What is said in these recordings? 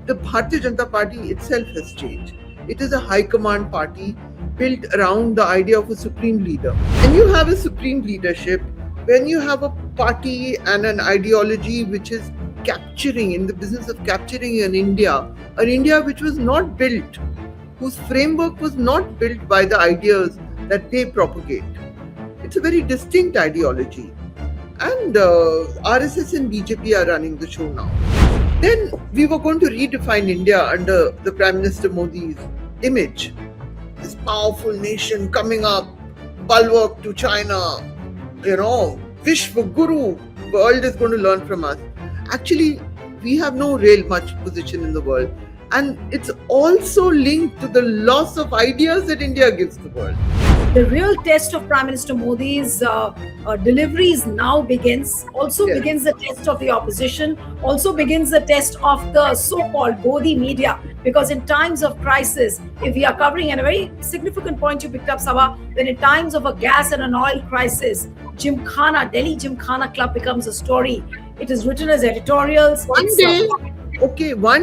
the Bharatiya Janata Party itself has changed. It is a high command party built around the idea of a supreme leader. When you have a supreme leadership, when you have a party and an ideology which is capturing, in the business of capturing an India which was not built, whose framework was not built by the ideas that they propagate. It's a very distinct ideology. And RSS and BJP are running the show now. Then we were going to redefine India under the Prime Minister Modi's image. This powerful nation coming up, bulwark to China, Vishwa Guru, world is going to learn from us. Actually, we have no real much position in the world. And it's also linked to the loss of ideas that India gives the world. The real test of Prime Minister Modi's deliveries now begins. Also begins the test of the opposition. Also begins the test of the so-called Godi media. Because in times of crisis, if we are covering, and a very significant point you picked up, Saba, that in times of a gas and an oil crisis, Gymkhana, Delhi Gymkhana Club becomes a story. It is written as editorials. One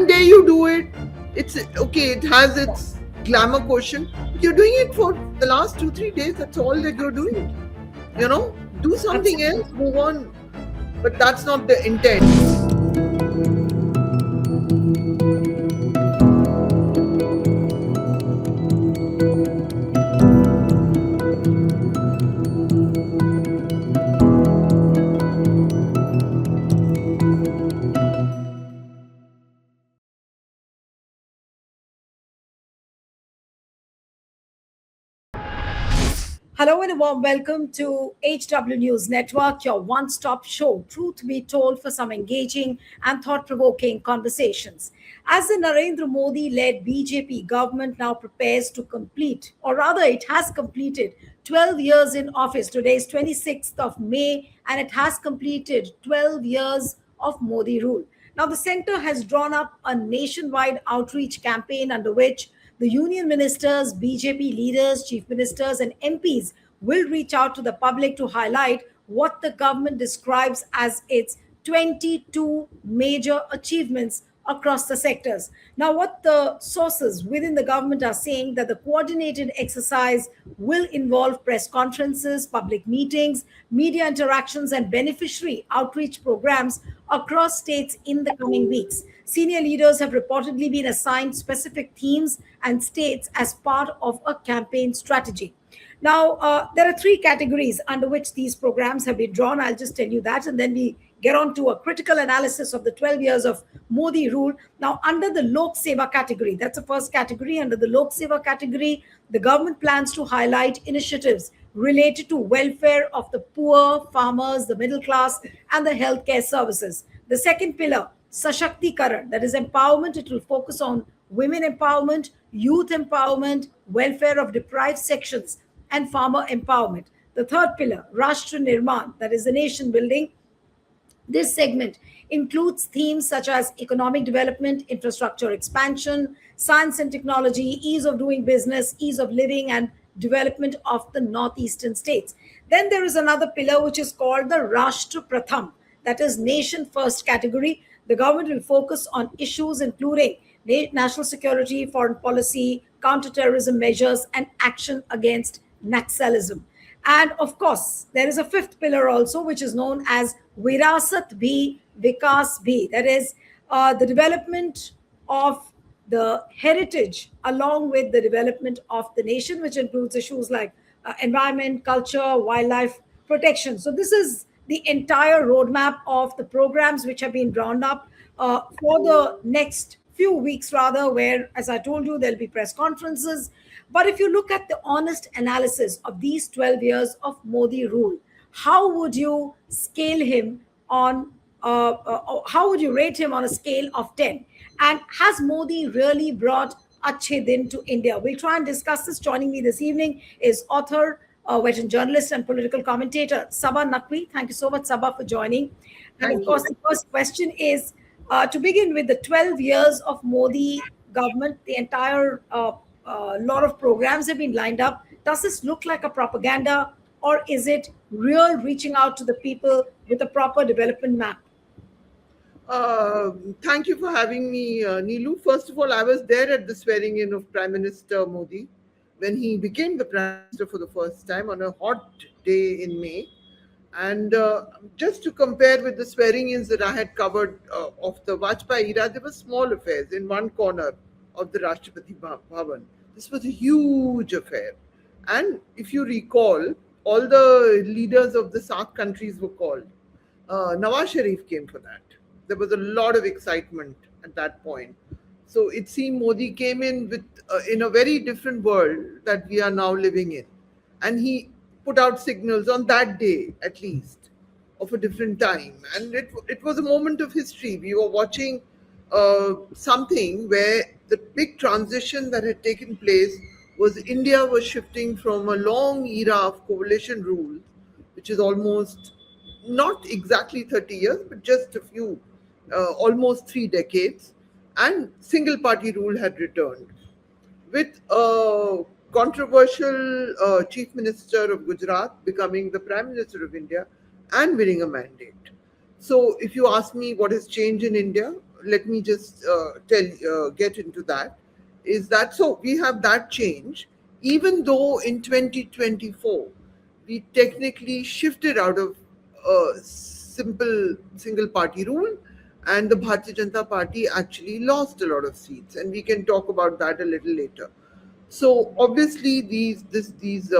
day you do it. It's okay. It has its glamour quotient. You're doing it for the last 2-3 days. That's all that you're doing. Do something else, move on. But that's not the intent. Hello and a warm welcome to HW News Network, your one-stop show, truth be told, for some engaging and thought-provoking conversations. As the Narendra Modi-led BJP government now prepares to complete, or rather it has completed 12 years in office. Today is 26th of May and it has completed 12 years of Modi rule. Now the centre has drawn up a nationwide outreach campaign under which the union ministers, BJP leaders, chief ministers, and MPs will reach out to the public to highlight what the government describes as its 22 major achievements across the sectors. Now, what the sources within the government are saying that the coordinated exercise will involve press conferences, public meetings, media interactions, and beneficiary outreach programs across states in the coming weeks. Senior leaders have reportedly been assigned specific themes and states as part of a campaign strategy. Now, there are three categories under which these programs have been drawn. I'll just tell you that, and then we get on to a critical analysis of the 12 years of Modi rule. Now, under the Lok Seva category, that's the first category. Under the Lok Seva category, the government plans to highlight initiatives related to welfare of the poor, farmers, the middle class, and the healthcare services. The second pillar, Sashakti-karan, that is empowerment. It will focus on women empowerment, youth empowerment, welfare of deprived sections, and farmer empowerment. The third pillar, Rashtra Nirman, that is the nation building. This segment includes themes such as economic development, infrastructure expansion, science and technology, ease of doing business, ease of living, and development of the northeastern states. Then there is another pillar which is called the Rashtra Pratham, that is nation first category. The government will focus on issues including national security, foreign policy, counterterrorism measures, and action against Naxalism. And of course, there is a fifth pillar also, which is known as Virasat Bhi, Vikas Bhi. That is the development of the heritage along with the development of the nation, which includes issues like environment, culture, wildlife protection. So this is the entire roadmap of the programs which have been drawn up for the next few weeks, rather, where, as I told you, there'll be press conferences. But if you look at the honest analysis of these 12 years of Modi rule, how would you scale him on, how would you rate him on a scale of 10? And has Modi really brought Achhe Din to India? We'll try and discuss this. Joining me this evening is author, veteran journalist, and political commentator, Saba Naqvi. Thank you so much, Saba, for joining. And of course, the first question is, to begin with, the 12 years of Modi government, the entire lot of programs have been lined up. Does this look like a propaganda, or is it real reaching out to the people with a proper development map? Thank you for having me, Neelu. First of all, I was there at the swearing in of Prime Minister Modi when he became the Prime Minister for the first time on a hot day in May. And just to compare with the swearing ins that I had covered of the Vajpayee era, there were small affairs in one corner of the Rashtrapati Bhavan. This was a huge affair. And if you recall, all the leaders of the SAARC countries were called. Nawaz Sharif came for that. There was a lot of excitement at that point. So it seemed Modi came in with in a very different world that we are now living in, and he put out signals on that day at least of a different time, and it was a moment of history. We were watching something where the big transition that had taken place was India was shifting from a long era of coalition rule, which is almost not exactly 30 years, but just a few, almost 3 decades, and single party rule had returned with a controversial chief minister of Gujarat becoming the prime minister of India and winning a mandate. So, if you ask me what has changed in India, let me just get into that. Is that so? We have that change, even though in 2024 we technically shifted out of simple single party rule, and the Bharatiya Janata Party actually lost a lot of seats, and we can talk about that a little later. So obviously these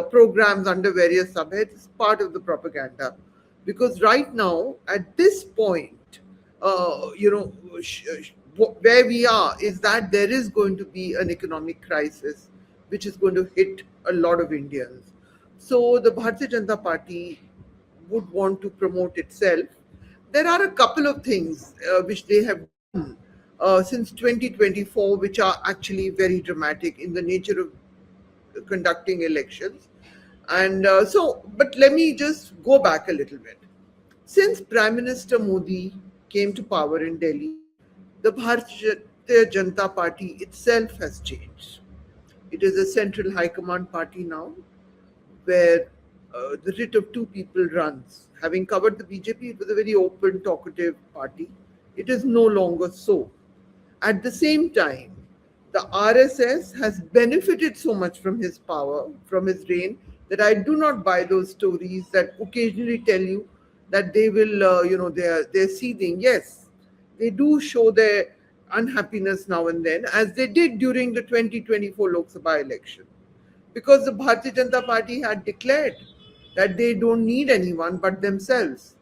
programs under various subheads is part of the propaganda, because right now at this point, where we are is that there is going to be an economic crisis which is going to hit a lot of Indians. So the Bharatiya Janata Party would want to promote itself. There are a couple of things which they have done since 2024, which are actually very dramatic in the nature of conducting elections. And but let me just go back a little bit. Since Prime Minister Modi came to power in Delhi, the Bharatiya Janata Party itself has changed. It is a central high command party now, where the writ of two people runs. Having covered the BJP, it was a very open, talkative party. It is no longer so. At the same time, the RSS has benefited so much from his power, from his reign, that I do not buy those stories that occasionally tell you that they will, they're seething. Yes, they do show their unhappiness now and then, as they did during the 2024 Lok Sabha election, because the Bharatiya Janata Party had declared that they don't need anyone but themselves.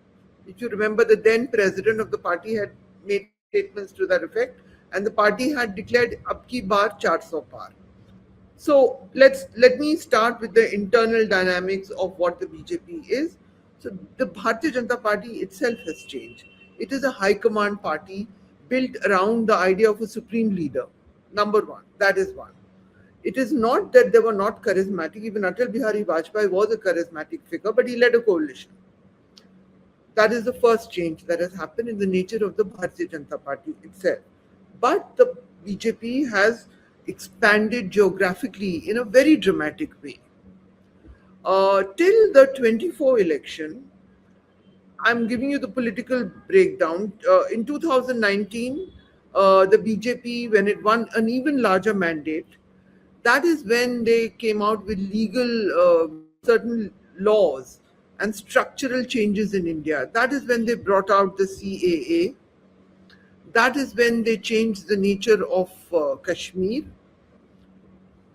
If you remember, the then president of the party had made statements to that effect, and the party had declared "Ab ki bar 400 par." So let me start with the internal dynamics of what the BJP is. So the Bharatiya Janata Party itself has changed. It is a high command party built around the idea of a supreme leader. Number one, that is one. It is not that they were not charismatic. Even Atal Bihari Vajpayee was a charismatic figure, but he led a coalition. That is the first change that has happened in the nature of the Bharatiya Janata Party itself. But the BJP has expanded geographically in a very dramatic way. Till the 24 election, I'm giving you the political breakdown. In 2019, the BJP, when it won an even larger mandate, that is when they came out with legal certain laws and structural changes in India. That is when they brought out the CAA. That is when they changed the nature of Kashmir,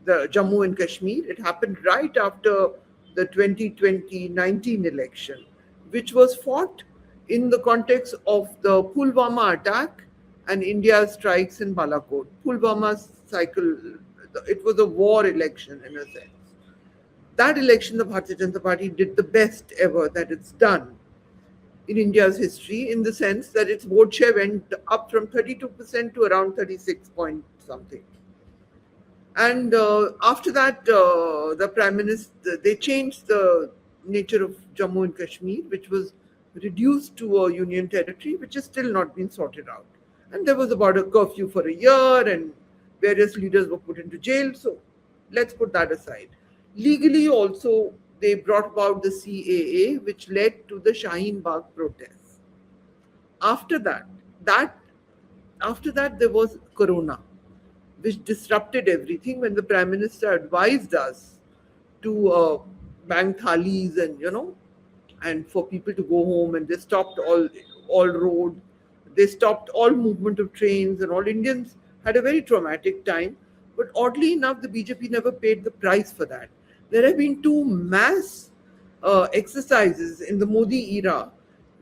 the Jammu and Kashmir. It happened right after the 2019 election, which was fought in the context of the Pulwama attack and India's strikes in Balakot. Pulwama cycle, it was a war election in a sense. That election, the Bharatiya Janata Party did the best ever that it's done in India's history, in the sense that its vote share went up from 32% to around 36 point something. And after that, the Prime Minister, they changed the nature of Jammu and Kashmir, which was reduced to a union territory, which has still not been sorted out. And there was about a curfew for a year, and various leaders were put into jail. So let's put that aside. Legally, also, they brought about the CAA, which led to the Shaheen Bagh protests. After that, that after that there was Corona, which disrupted everything when the Prime Minister advised us to bank thalis and and for people to go home, and they stopped all road, they stopped all movement of trains, and all Indians had a very traumatic time. But oddly enough, the BJP never paid the price for that. There have been two mass exercises in the Modi era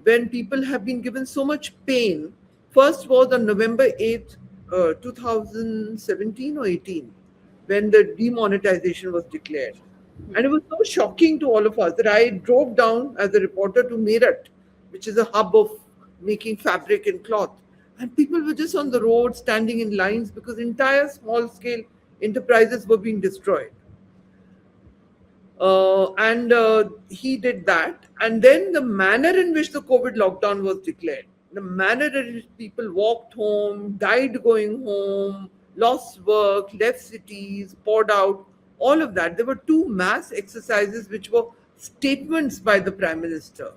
when people have been given so much pain. First was on November 8th, 2017 or 18, when the demonetization was declared. And it was so shocking to all of us that I drove down as a reporter to Meerut, which is a hub of making fabric and cloth. And people were just on the road standing in lines because entire small scale enterprises were being destroyed. And he did that. And then the manner in which the COVID lockdown was declared, the manner in which people walked home, died going home, lost work, left cities, poured out, all of that. There were two mass exercises which were statements by the Prime Minister.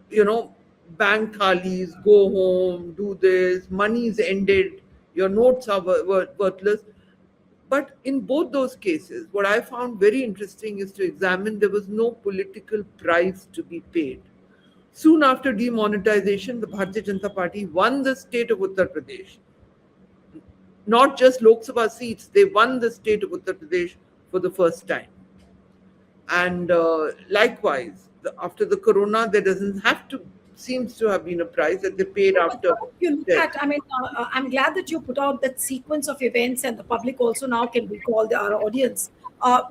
You know, bank thalis, go home, do this, money is ended, your notes are worthless. But in both those cases, what I found very interesting is to examine there was no political price to be paid. Soon after demonetization, the Bharatiya Janata Party won the state of Uttar Pradesh. Not just Lok Sabha seats, they won the state of Uttar Pradesh for the first time. And likewise, after the corona, there doesn't have to, seems to have been a price that they paid No, but after if you look death. at, I mean, I'm glad that you put out that sequence of events, and the public also now can recall, our audience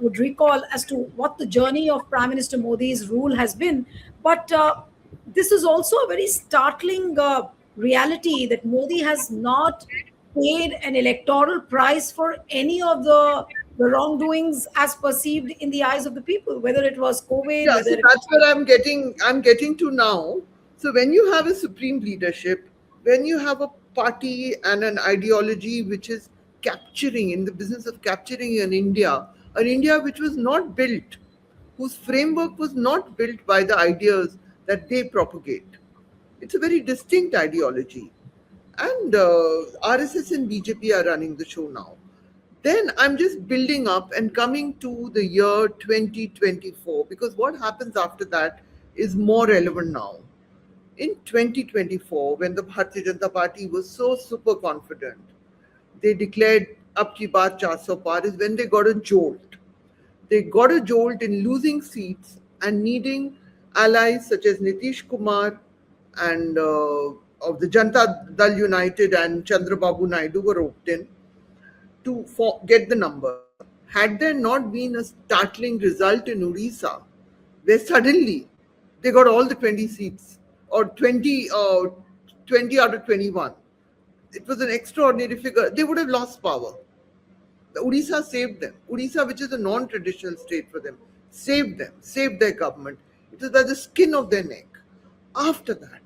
would recall as to what the journey of Prime Minister Modi's rule has been. But this is also a very startling reality that Modi has not paid an electoral price for any of the wrongdoings as perceived in the eyes of the people, whether it was COVID, Yeah, whether so it that's what I'm getting to now. So when you have a supreme leadership, when you have a party and an ideology which is capturing, in the business of capturing an India which was not built, whose framework was not built by the ideas that they propagate. It's a very distinct ideology. And RSS and BJP are running the show now. Then I'm just building up and coming to the year 2024, because what happens after that is more relevant now. In 2024, when the Bharatiya Janata Party was so super confident, they declared Ab Ki Baat 400 Par, is when they got a jolt. They got a jolt in losing seats and needing allies such as Nitish Kumar and of the Janata Dal United and Chandrababu Naidu were roped in to get the numbers. Had there not been a startling result in Odisha, where suddenly they got all the 20 seats, or 20 out of 21, it was an extraordinary figure. They would have lost power. The Odisha saved them. Odisha, which is a non-traditional state for them, saved them, saved their government. It was by the skin of their neck. After that,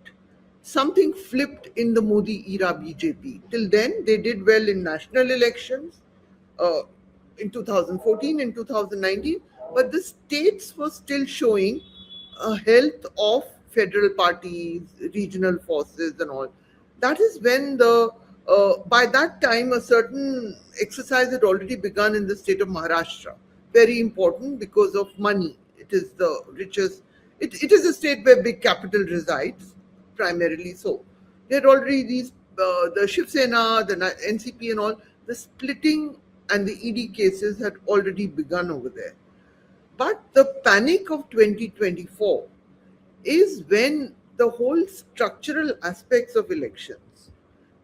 something flipped in the Modi era BJP. Till then, they did well in national elections uh, in 2014 and 2019, but the states were still showing a health of federal parties, regional forces, and all. That is when by that time a certain exercise had already begun in the state of Maharashtra. Very important because of money. It is the richest. It is a state where big capital resides, primarily so. They had already the Shiv Sena, the NCP, and all. The splitting and the ED cases had already begun over there. But the panic of 2024 is when the whole structural aspects of elections,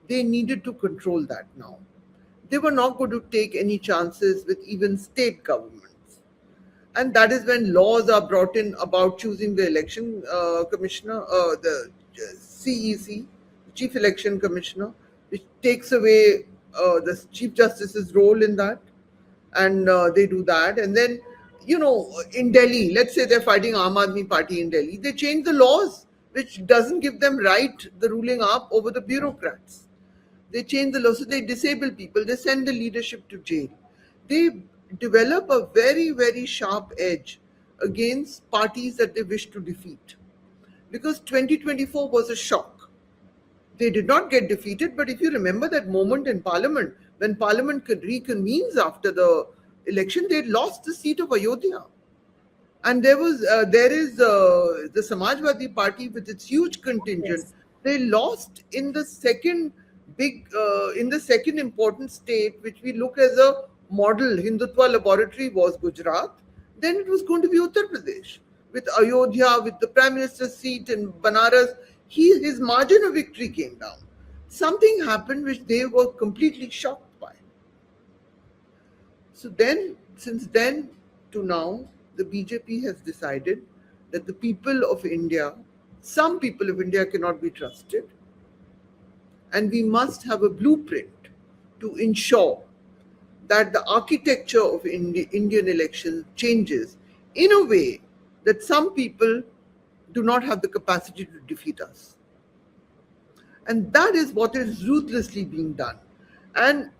they needed to control that now. They were not going to take any chances with even state governments. And that is when laws are brought in about choosing the election commissioner, the CEC, Chief Election Commissioner, which takes away the Chief Justice's role in that. And they do that. And then, in Delhi, let's say they're fighting Aam Aadmi Party in Delhi, they change the laws, which doesn't give them right the ruling up over the bureaucrats. They change the law, so they disable people, they send the leadership to jail. They develop a very, very sharp edge against parties that they wish to defeat. Because 2024 was a shock. They did not get defeated, but if you remember that moment in Parliament, when Parliament reconvenes after the election, they lost the seat of Ayodhya. And there is the Samajwadi Party with its huge contingent. Yes. They lost in the second important state, which we look as a model Hindutva laboratory, was Gujarat. Then it was going to be Uttar Pradesh with Ayodhya, with the Prime Minister's seat in Banaras. His margin of victory came down. Something happened which they were completely shocked by. So then, since then to now, the BJP has decided that the people of India, some people of India cannot be trusted, and we must have a blueprint to ensure that the architecture of Indian elections changes in a way that some people do not have the capacity to defeat us. And that is what is ruthlessly being done. And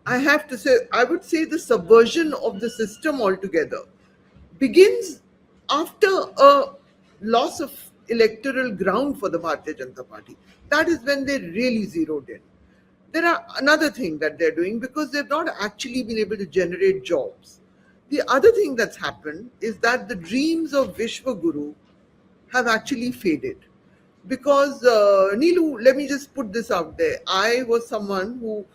I have to say, I would say the subversion of the system altogether begins after a loss of electoral ground for the Bharatiya Janata Party. That is when they really zeroed in. There are another thing that they're doing because they've not actually been able to generate jobs. The other thing that's happened is that the dreams of Vishwaguru have actually faded. Because, Neelu, let me just put this out there. I was someone who,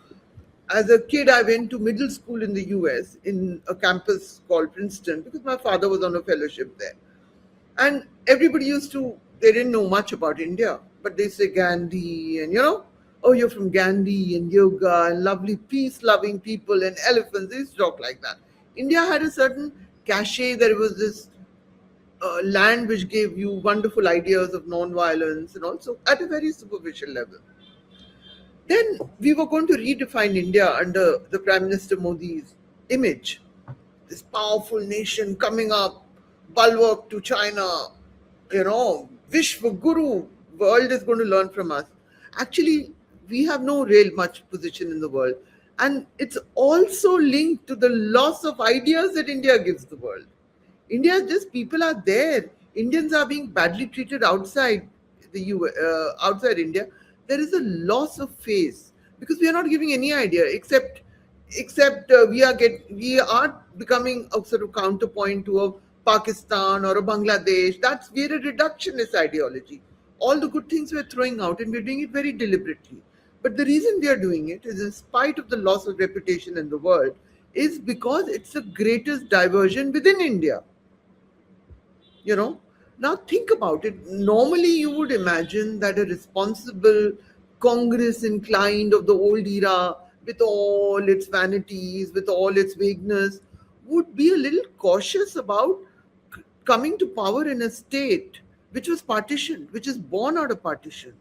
as a kid, I went to middle school in the US in a campus called Princeton because my father was on a fellowship there. And everybody they didn't know much about India, but they say Gandhi and, oh, you're from Gandhi and yoga and lovely peace loving people and elephants. They used to talk like that. India had a certain cachet. There was this land which gave you wonderful ideas of non-violence and also at a very superficial level. Then we were going to redefine India under the Prime Minister Modi's image. This powerful nation coming up, bulwark to China, Vishwaguru, world is going to learn from us. Actually, we have no real much position in the world. And it's also linked to the loss of ideas that India gives the world. India is just people are there. Indians are being badly treated outside outside India. There is a loss of face because we are not giving any idea except we are becoming a sort of counterpoint to a Pakistan or a Bangladesh. We're a reductionist ideology. All the good things we're throwing out and we're doing it very deliberately. But the reason we are doing it is in spite of the loss of reputation in the world is because it's the greatest diversion within India. Now think about it. Normally you would imagine that a responsible Congress inclined of the old era, with all its vanities, with all its vagueness, would be a little cautious about coming to power in a state which was partitioned, which is born out of partition,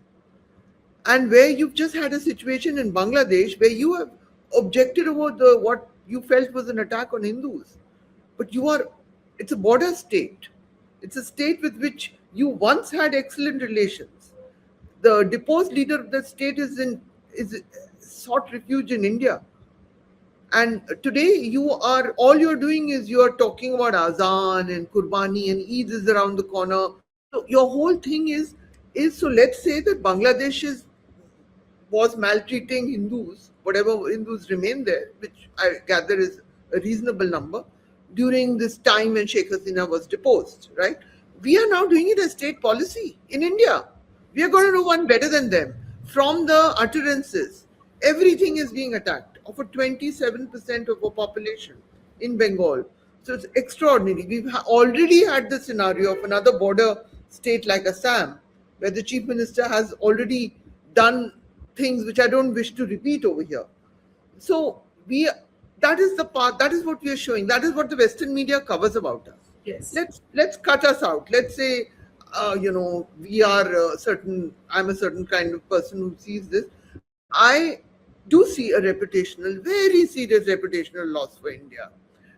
and where you've just had a situation in Bangladesh where you have objected over what you felt was an attack on Hindus, but it's a border state. It's a state with which you once had excellent relations. The deposed leader of that state is sought refuge in India. And today all you're doing is you are talking about Azan and Qurbani and Eid is around the corner. So your whole thing is so let's say that Bangladesh was maltreating Hindus, whatever Hindus remain there, which I gather is a reasonable number, during this time when Sheikh Hasina was deposed, right? We are now doing it as state policy in India. We are going to do one better than them. From the utterances, everything is being attacked of a 27% of our population in Bengal. So it's extraordinary. We've already had the scenario of another border state like Assam, where the chief minister has already done things which I don't wish to repeat over here. So that is the part, that is what we are showing. That is what the Western media covers about us. Yes. Let's cut us out. Let's say, we are I'm a certain kind of person who sees this. I do see a very serious reputational loss for India.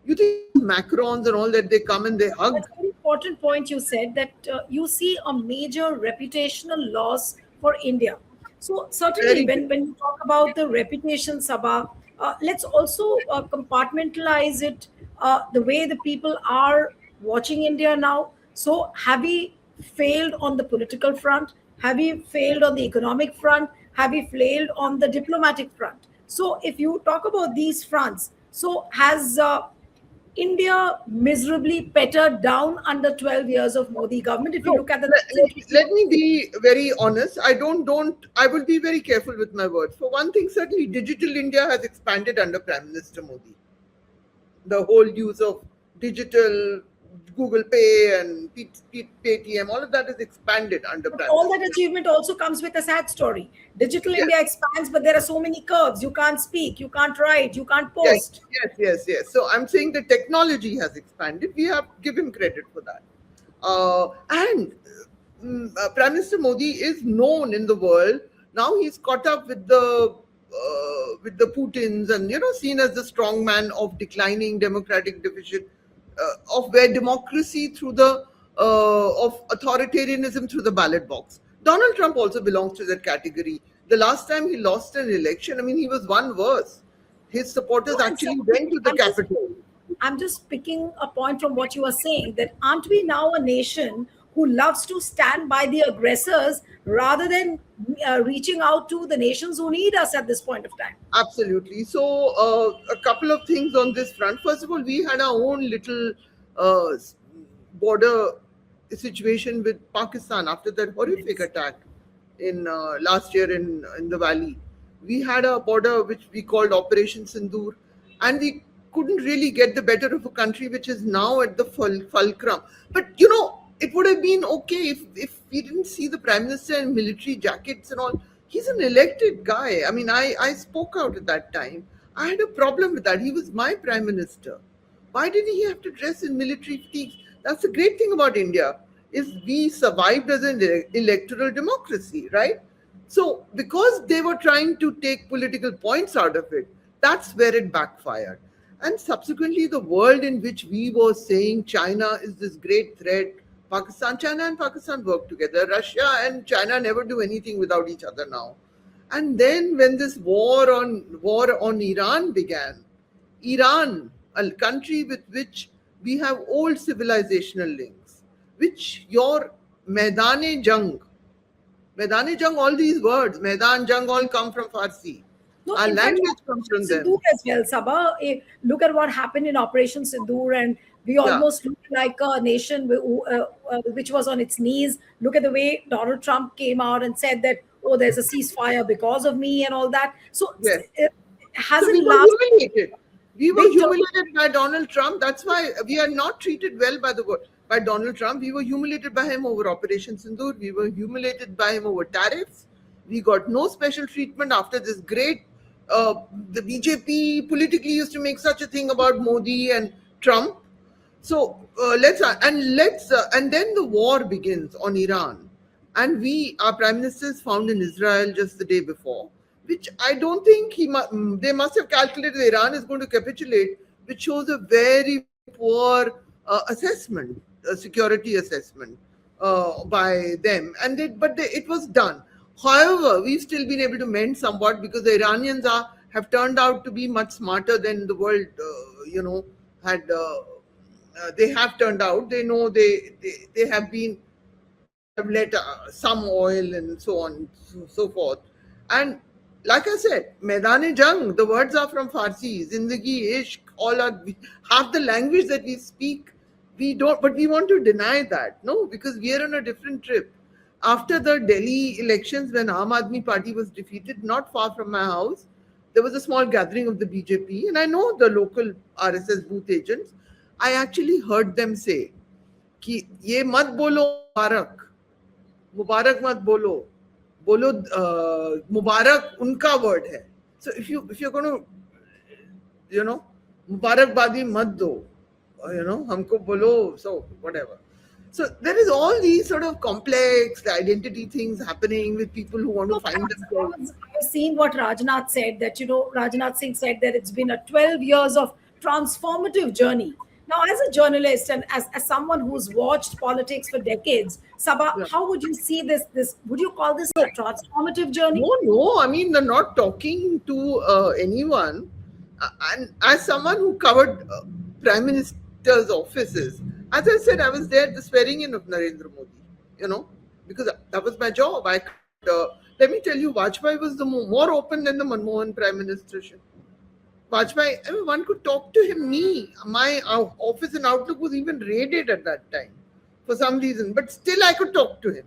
You think Macrons and all that, they come and they hug. That's a very important point you said that you see a major reputational loss for India. So certainly, Very when you talk about the reputation, Sabah, let's also compartmentalize it the way the people are watching India now. So have we failed on the political front? Have we failed on the economic front? Have we failed on the diplomatic front? So, if you talk about these fronts, so has India miserably pettered down under 12 years of Modi government? If you No, look at the let me be very honest. I will be very careful with my words. For one thing, certainly digital India has expanded under Prime Minister Modi. The whole use of digital Google Pay and Paytm, all of that is expanded under but Prime all that Minister. achievement also comes with a sad story. Digital Yes, India expands, but there are so many curves. You can't speak, you can't write, you can't yes, post. yes. So I'm saying the technology has expanded. We have give him credit for that. And Prime Minister Modi is known in the world. Now he's caught up with the Putins, and seen as the strong man of declining democratic division, of where democracy through the of authoritarianism through the ballot box. Donald Trump also belongs to that category. The last time he lost an election, I mean, he was one worse. His No, supporters and so actually went to the Capitol. I'm just picking a point from what you are saying, that aren't we now a nation who loves to stand by the aggressors rather than reaching out to the nations who need us at this point of time? Absolutely. So, a couple of things on this front. First of all, we had our own little border situation with Pakistan after that horrific Yes. attack in last year in the valley. We had a border which we called Operation Sindoor, and we couldn't really get the better of a country which is now at the fulcrum. But it would have been okay if we didn't see the prime minister in military jackets and all. He's an elected guy. I mean, I spoke out at that time. I had a problem with that. He was my prime minister. Why did he have to dress in military fatigues? That's the great thing about India is we survived as an electoral democracy, right? So because they were trying to take political points out of it, that's where it backfired. And subsequently, the world in which we were saying China is this great threat, China and Pakistan work together. Russia and China never do anything without each other now. And then when this war on Iran began, Iran, a country with which we have old civilizational links, which your Maidane Jang, all these words, Maidan Jang, all come from Farsi. No, Our in fact, language comes Operation from Sindoor them. as well, Sabah. Look at what happened in Operation Sindoor, and we Yeah, almost looked like a nation which was on its knees. Look at the way Donald Trump came out and said that, oh, there's a ceasefire because of me and all that. So, yes. it So we hasn't were lasted. humiliated. We were They turned humiliated by Donald Trump. That's why we are not treated well by Donald Trump. We were humiliated by him over Operation Sindoor. We were humiliated by him over tariffs. We got no special treatment after this great. The BJP politically used to make such a thing about Modi and Trump. So and then the war begins on Iran, and our prime minister is found in Israel just the day before, which I don't think they must have calculated Iran is going to capitulate, which shows a very poor assessment, a security assessment by them, it was done. However, we've still been able to mend somewhat because the Iranians have turned out to be much smarter than the world, had. They have turned out. They know they have been they have let some oil and so on so forth. And like I said, Maidane Jang, the words are from Farsi, Zindagi, Ishq, all are half the language that we speak. We don't, but we want to deny that, no, because we are on a different trip. After the Delhi elections, when Aam Aadmi Party was defeated, not far from my house, there was a small gathering of the BJP, and I know the local RSS booth agents. I actually heard them say, कि ये मत बोलो मुबारक मुबारक मत बोलो बोलो मुबारक उनका word है so if you're going to मुबारकबादी मत दो हमको बोलो so whatever. So there is all these sort of complex identity things happening with people who want to No, find themselves. I was seeing what Rajnath said, that, Rajnath Singh said that it's been a 12 years of transformative journey. Now, as a journalist and as someone who's watched politics for decades, Sabah, Yeah. how would you see this? Would you call this a transformative journey? No. I mean, they're not talking to anyone. And as someone who covered prime minister's offices, as I said, I was there at the swearing in of Narendra Modi. Because that was my job. I covered Let me tell you, Vajpayee was the more open than the Manmohan Prime Ministership. Vajpayee, I mean, one could talk to him. My office in Outlook was even raided at that time for some reason, but still I could talk to him.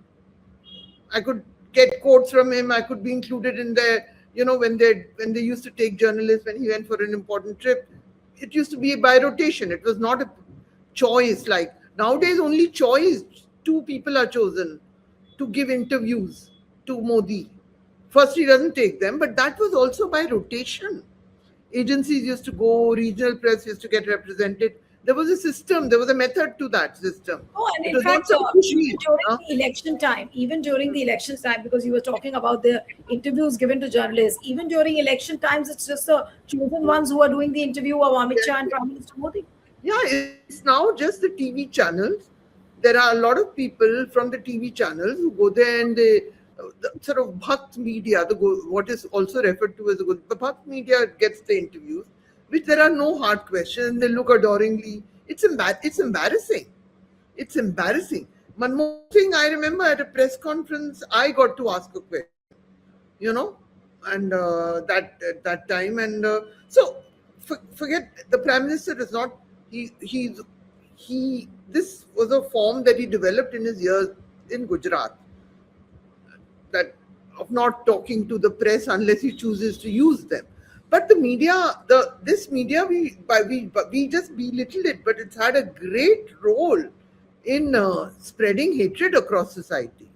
I could get quotes from him. I could be included in their, when they used to take journalists when he went for an important trip. It used to be by rotation. It was not a choice like nowadays. Only choice. Two people are chosen to give interviews to Modi. First, he doesn't take them, but that was also by rotation. Agencies used to go, regional press used to get represented. There was a system, there was a method to that system. Oh, and It in was not fact, some even pushy. during Huh? the election time, even during the election time, because you were talking about the interviews given to journalists, even during election times, it's just the chosen ones who are doing the interview of Amit Yes, Shah and yes. Prime Minister Modi. Yeah, it's now just the TV channels. There are a lot of people from the TV channels who go there and the sort of bhakt media, what is also referred to as the bhakt media gets the interviews, which there are no hard questions. They look adoringly. It's embarrassing. It's embarrassing. Manmohan Singh, I remember at a press conference, I got to ask a question, you know, and that at that time, and forget the prime minister is not he. This was a form that he developed in his years in Gujarat, that of not talking to the press unless he chooses to use them. But the media, the this media, we just belittled it, but it's had a great role in spreading hatred across society.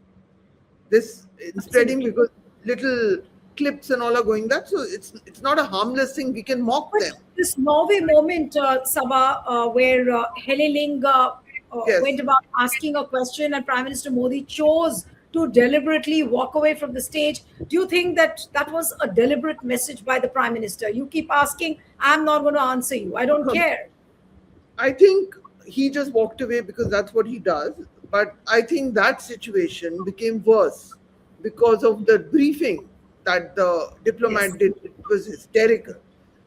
This in spreading Absolutely. because little clips and all are going that, so it's not a harmless thing. We can mock But them. this Norway moment, Saba, where Helle Ling went Yes. about asking a question and Prime Minister Modi chose to deliberately walk away from the stage. Do you think that that was a deliberate message by the Prime Minister? You keep asking, I'm not going to answer you. I don't care. I think he just walked away because that's what he does. But I think that situation became worse because of the briefing that the Yes. diplomat did. It was hysterical.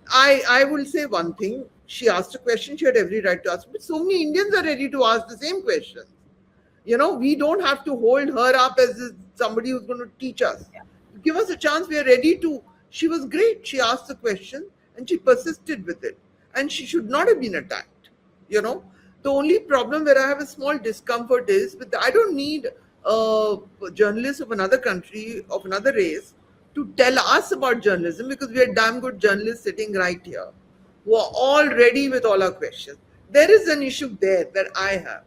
I will say one thing. She asked a question she had every right to ask, but so many Indians are ready to ask the same question. We don't have to hold her up as somebody who's going to teach us. Yeah. Give us a chance. We are ready to. She was great. She asked the question and she persisted with it. And she should not have been attacked. You know, the only problem where I have a small discomfort is with I don't need a journalist of another country, of another race, to tell us about journalism because we are damn good journalists sitting right here who are all ready with all our questions. There is an issue there that I have,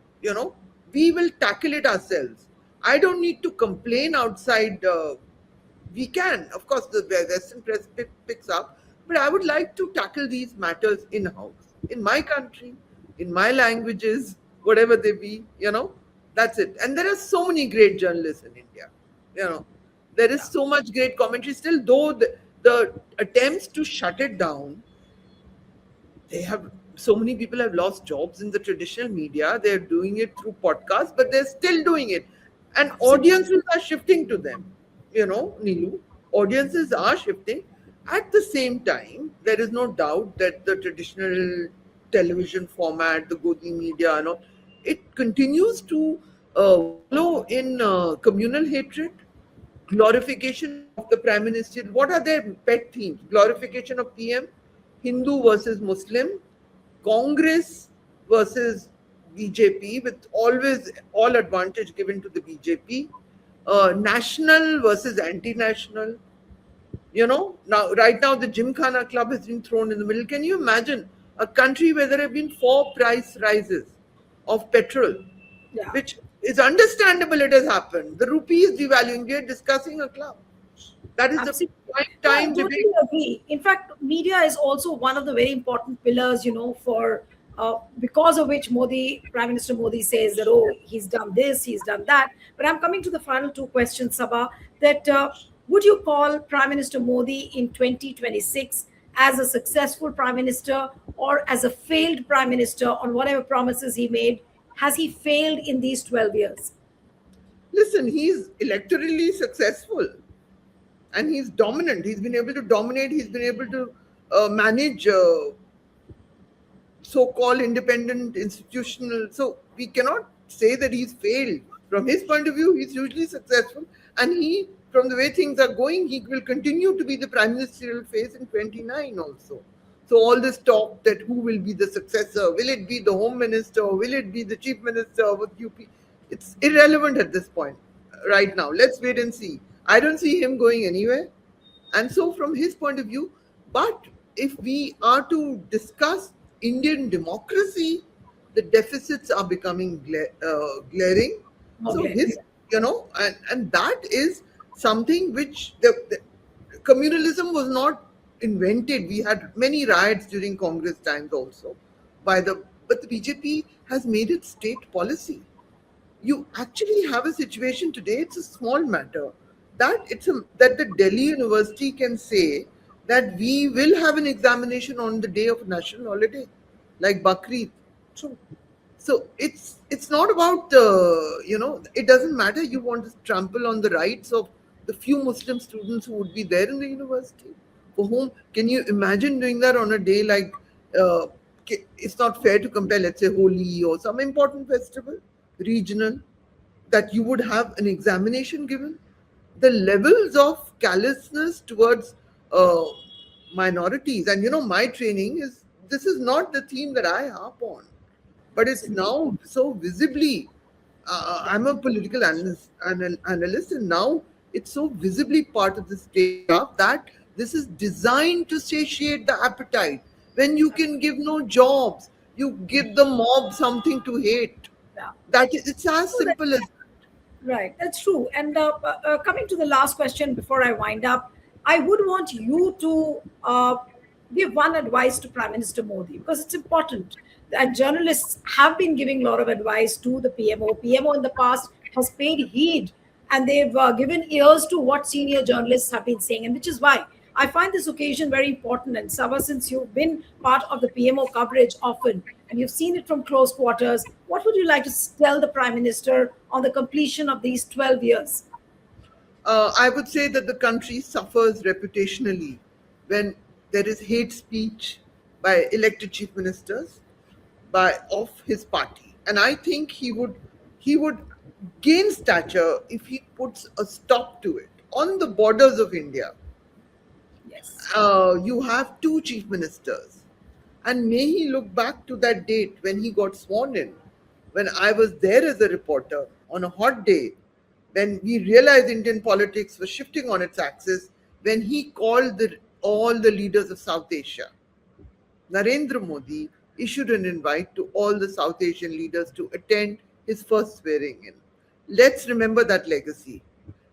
we will tackle it ourselves. I don't need to complain outside. We can, of course, the Western press picks up, but I would like to tackle these matters in house, in my country, in my languages, whatever they be. That's it. And there are so many great journalists in India. You know, there is Yeah. so much great commentary still, though the attempts to shut it down, they have so many people have lost jobs in the traditional media. They're doing it through podcasts, but they're still doing it, and Absolutely. audiences are shifting to them. Neelu, audiences are shifting. At the same time, there is no doubt that the traditional television format, the Godi media, it continues to wallow in communal hatred, glorification of the prime minister. What are their pet themes? Glorification of PM, Hindu versus Muslim, Congress versus BJP, with always all advantage given to the BJP, national versus anti-national. Now right now the Gymkhana Club has been thrown in the middle. Can you imagine a country where there have been 4 price rises of petrol, Yeah. which is understandable? It has happened. The rupee is devaluing. We are discussing a club. That is the Absolutely. prime No, I time totally debate. agree. In fact, media is also one of the very important pillars, for because of which Prime Minister Modi says that, oh, he's done this, he's done that. But I'm coming to the final two questions, Sabah, that would you call Prime Minister Modi in 2026 as a successful Prime Minister or as a failed Prime Minister on whatever promises he made? Has he failed in these 12 years? Listen, he's electorally successful and he's dominant. He's been able to dominate. He's been able to manage so-called independent institutional. So we cannot say that he's failed. From his point of view, he's hugely successful, and he from the way things are going, he will continue to be the prime ministerial face in 29 also. So all this talk that who will be the successor, will it be the home minister, will it be the chief minister of UP? It's irrelevant at this point right now. Let's wait and see. I don't see him going anywhere. And so, from his point of view, but if we are to discuss Indian democracy, the deficits are becoming glaring. So, Okay. and that is something which the communalism was not invented. We had many riots during Congress times also, but the BJP has made it state policy. You actually have a situation today, it's a small matter, that the Delhi University can say that we will have an examination on the day of national holiday, like Bakri. True. So it's not about it doesn't matter. You want to trample on the rights of the few Muslim students who would be there in the university. For whom can you imagine doing that on a day like it's not fair to compare, let's say, Holi or some important festival, regional, that you would have an examination given. The levels of callousness towards uh, minorities, and my training is this is not the theme that I harp on, but it's Absolutely. now so visibly. I'm a political analyst, and now it's so visibly part of the statecraft that this is designed to satiate the appetite. When you can give no jobs, you give the mob something to hate. Yeah. It's as No, simple as right, that's true. And coming to the last question before I wind up, I would want you to give one advice to Prime Minister Modi because it's important that journalists have been giving a lot of advice to the PMO. PMO in the past has paid heed and they've given ears to what senior journalists have been saying, and which is why I find this occasion very important. And Saba, since you've been part of the PMO coverage often and you've seen it from close quarters, what would you like to tell the Prime Minister on the completion of these 12 years? I would say that the country suffers reputationally when there is hate speech by elected chief ministers by of his party, and I think he would gain stature if he puts a stop to it on the borders of India. Yes. You have two chief ministers, and may he look back to that date when he got sworn in, when I was there as a reporter on a hot day, when we realized Indian politics was shifting on its axis, when he called all the leaders of South Asia. Narendra Modi issued an invite to all the South Asian leaders to attend his first swearing in. Let's remember that legacy.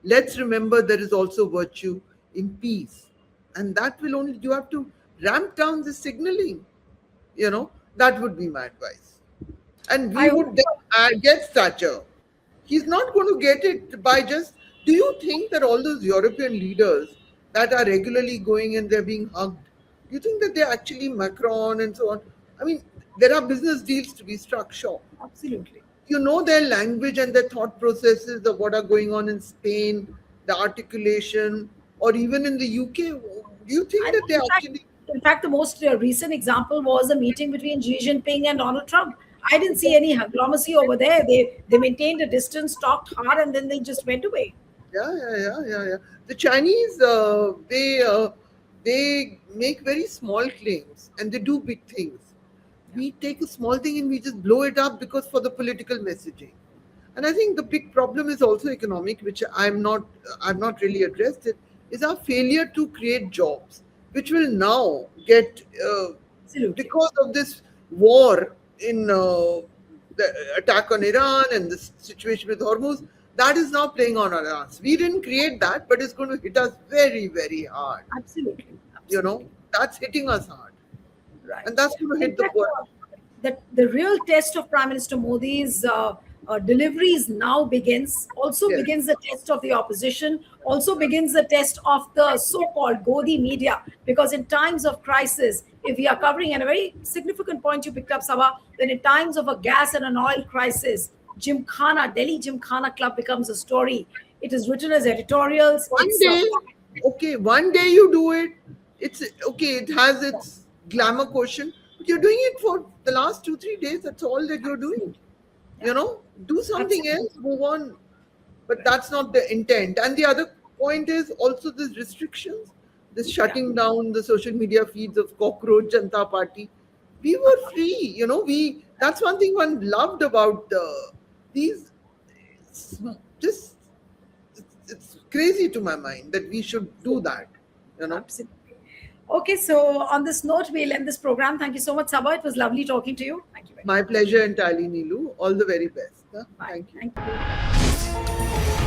Let's remember there is also virtue in peace. And that will only, you have to ramp down the signaling. That would be my advice. And we I hope. would then get stature. He's not going to get it by just. Do you think that all those European leaders that are regularly going and they're being hugged, do you think that they're actually Macron and so on? I mean, there are business deals to be struck, sure. Absolutely. You know their language and their thought processes of what are going on in Spain, the articulation, or even in the UK. Do you think I that know, they actually. in fact, the most recent example was a meeting between Xi Jinping and Donald Trump. I didn't see any diplomacy over there. They maintained a distance, talked hard, and then they just went away. Yeah. The Chinese, they make very small claims and they do big things. We take a small thing and we just blow it up because for the political messaging. And I think the big problem is also economic, which I've not really addressed it, is our failure to create jobs, which will now get Absolutely. because of this war in the attack on Iran and the situation with Hormuz. That is now playing on our ass. We didn't create that, but it's going to hit us very, very hard. Absolutely. You know, Absolutely. that's hitting us hard, Right. and that's going to In hit the fact, poor. that the real test of Prime Minister Modi's deliveries now begins. Also Yes. begins the test of the opposition. Also begins the test of the so-called Godi media. Because in times of crisis, if we are covering, and a very significant point you picked up, Sabah, that in times of a gas and an oil crisis, Gymkhana, Delhi Gymkhana Club becomes a story. It is written as editorials. One It's day, okay, one day you do it. It's okay. It has its glamour quotient, but you're doing it for the last 2 3 days. That's all that you're doing. absolutely, yeah, Do something absolutely. else, move on. But that's not the intent. And the other point is also these restrictions, this shutting down the social media feeds of cockroach Janta Party. We were free, we that's one thing one loved about these just it's crazy to my mind that we should do that, you know. Absolutely. Okay, so on this note, we'll end this program. Thank you so much, Saba. It was lovely talking to you. Thank you very My much. pleasure entirely, Neelu. All the very best. Huh? Bye. Thank you. Thank you.